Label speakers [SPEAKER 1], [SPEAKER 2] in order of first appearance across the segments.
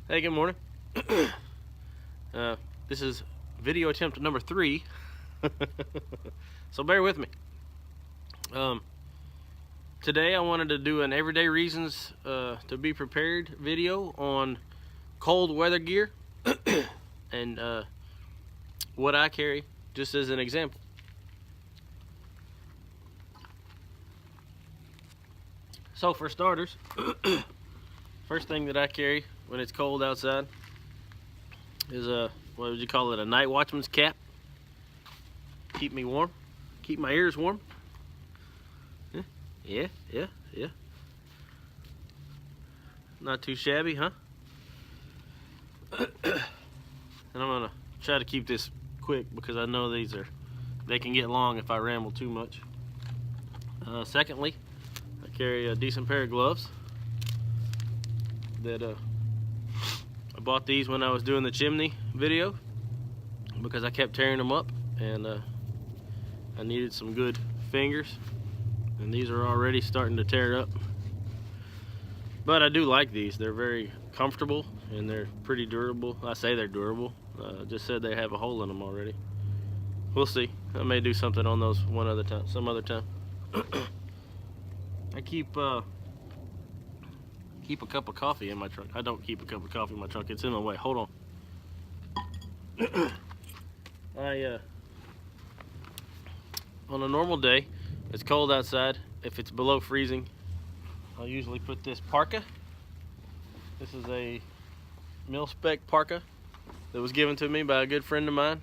[SPEAKER 1] Hey, good morning. This is video attempt number 3, so bear with me. Today I wanted to do an everyday reasons to be prepared video on cold weather gear and what I carry, just as an example. So for starters, first thing that I carry when it's cold outside is what would you call it, a night watchman's cap. Keep me warm, keep my ears warm. Yeah. Not too shabby, huh? And I'm gonna try to keep this quick because I know they can get long if I ramble too much. Secondly, I carry a decent pair of gloves that I bought these when I was doing the chimney video because I kept tearing them up, and I needed some good fingers, and these are already starting to tear up. But I do like these. They're very comfortable and they're pretty durable. I say they're durable. Just said they have a hole in them already. We'll see. I may do something on those some other time. I keep a cup of coffee in my trunk. I don't keep a cup of coffee in my trunk. It's in my way. Hold on. On a normal day, it's cold outside. If it's below freezing, I'll usually put this parka. This is a mil-spec parka that was given to me by a good friend of mine.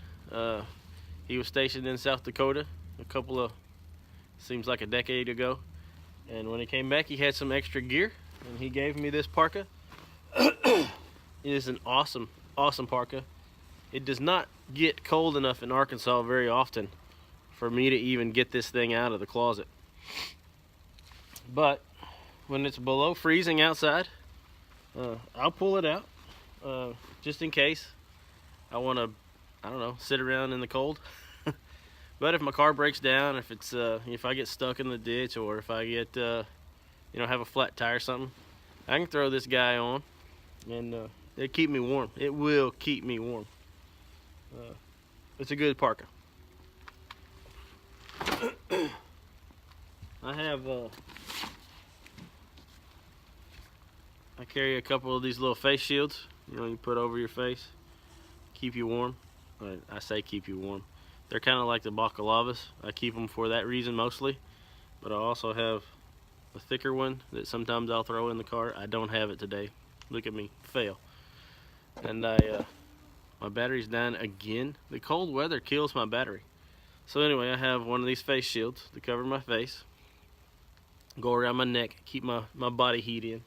[SPEAKER 1] He was stationed in South Dakota seems like a decade ago. And when he came back, he had some extra gear, and he gave me this parka. It is an awesome parka. It does not get cold enough in Arkansas very often for me to even get this thing out of the closet. But when it's below freezing outside, I'll pull it out just in case I want to, I don't know, sit around in the cold. But if my car breaks down, if I get stuck in the ditch, or if I get have a flat tire or something, I can throw this guy on, and it'll keep me warm. It will keep me warm. It's a good parka. I carry a couple of these little face shields, you put over your face, keep you warm. I say keep you warm. They're kind of like the balaclavas. I keep them for that reason mostly, but I also have a thicker one that sometimes I'll throw in the car. I don't have it today. Look at me, fail. And my battery's dying again. The cold weather kills my battery. So anyway, I have one of these face shields to cover my face, go around my neck, keep my body heat in.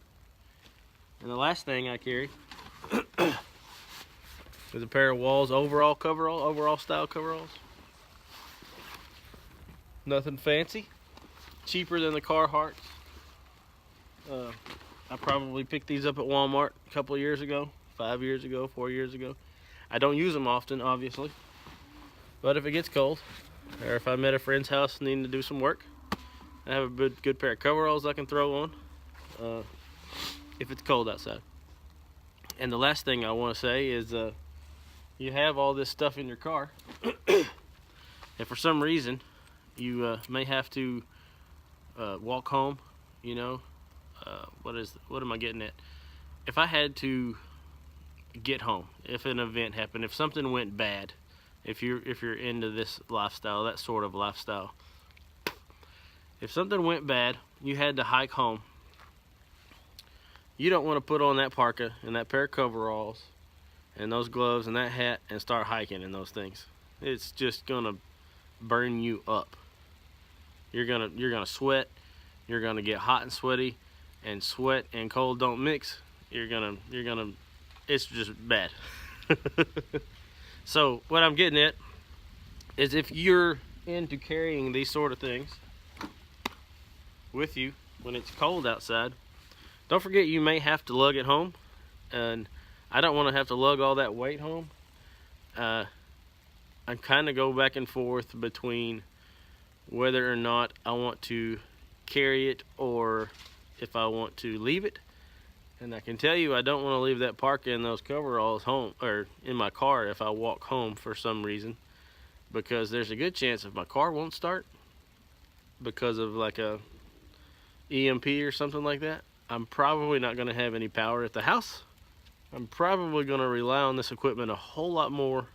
[SPEAKER 1] And the last thing I carry is a pair of Walls overall style coveralls. Nothing fancy, cheaper than the Carhartts. I probably picked these up at Walmart a couple of years ago, 5 years ago, 4 years ago. I don't use them often, obviously, but if it gets cold, or if I'm at a friend's house needing to do some work, I have a good pair of coveralls I can throw on if it's cold outside. And the last thing I want to say is you have all this stuff in your car, and for some reason you may have to walk home. What am I getting at? If I had to get home, if an event happened, if something went bad, if you're into this lifestyle, that sort of lifestyle, if something went bad, you had to hike home, you don't want to put on that parka and that pair of coveralls and those gloves and that hat and start hiking in those things. It's just gonna burn you up. You're gonna sweat. You're gonna get hot and sweaty, and sweat and cold don't mix. It's just bad. So what I'm getting at is, if you're into carrying these sort of things with you when it's cold outside, don't forget you may have to lug it home, and I don't want to have to lug all that weight home. I kind of go back and forth between whether or not I want to carry it or if I want to leave it. And I can tell you, I don't want to leave that parka and those coveralls home or in my car if I walk home for some reason, because there's a good chance if my car won't start because of like a EMP or something like that, I'm probably not going to have any power at the house. I'm probably going to rely on this equipment a whole lot more.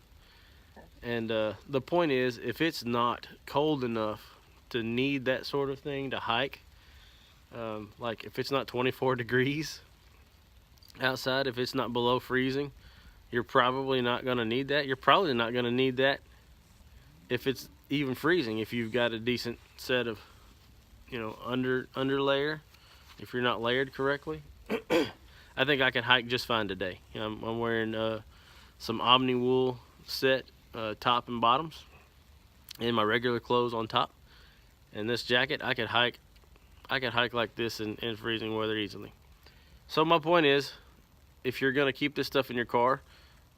[SPEAKER 1] And the point is, if it's not cold enough to need that sort of thing to hike, like if it's not 24 degrees outside, if it's not below freezing, you're probably not going to need that. You're probably not going to need that if it's even freezing, if you've got a decent set of, you know, under layer, if you're not layered correctly. I think I can hike just fine today. You know, I'm wearing some Omni wool set top and bottoms and my regular clothes on top, and this jacket I could hike like this in freezing weather easily. So my point is, if you're gonna keep this stuff in your car,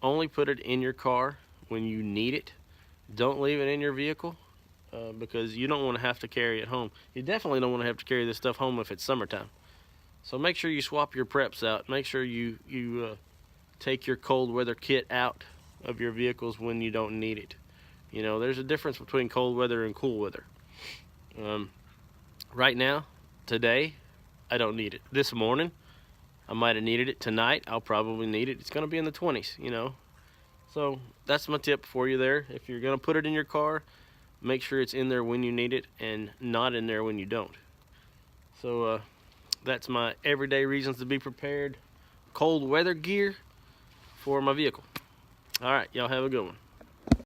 [SPEAKER 1] only put it in your car when you need it. Don't leave it in your vehicle because you don't want to have to carry it home. You definitely don't want to have to carry this stuff home if it's summertime. So make sure you swap your preps out. Make sure you take your cold weather kit out of your vehicles when you don't need it. You know, there's a difference between cold weather and cool weather. Right now, today, I don't need it. This morning, I might have needed it. Tonight, I'll probably need it. It's going to be in the 20s, you know. So that's my tip for you there. If you're going to put it in your car, make sure it's in there when you need it and not in there when you don't. So that's my everyday reasons to be prepared cold weather gear for my vehicle. All right, y'all have a good one.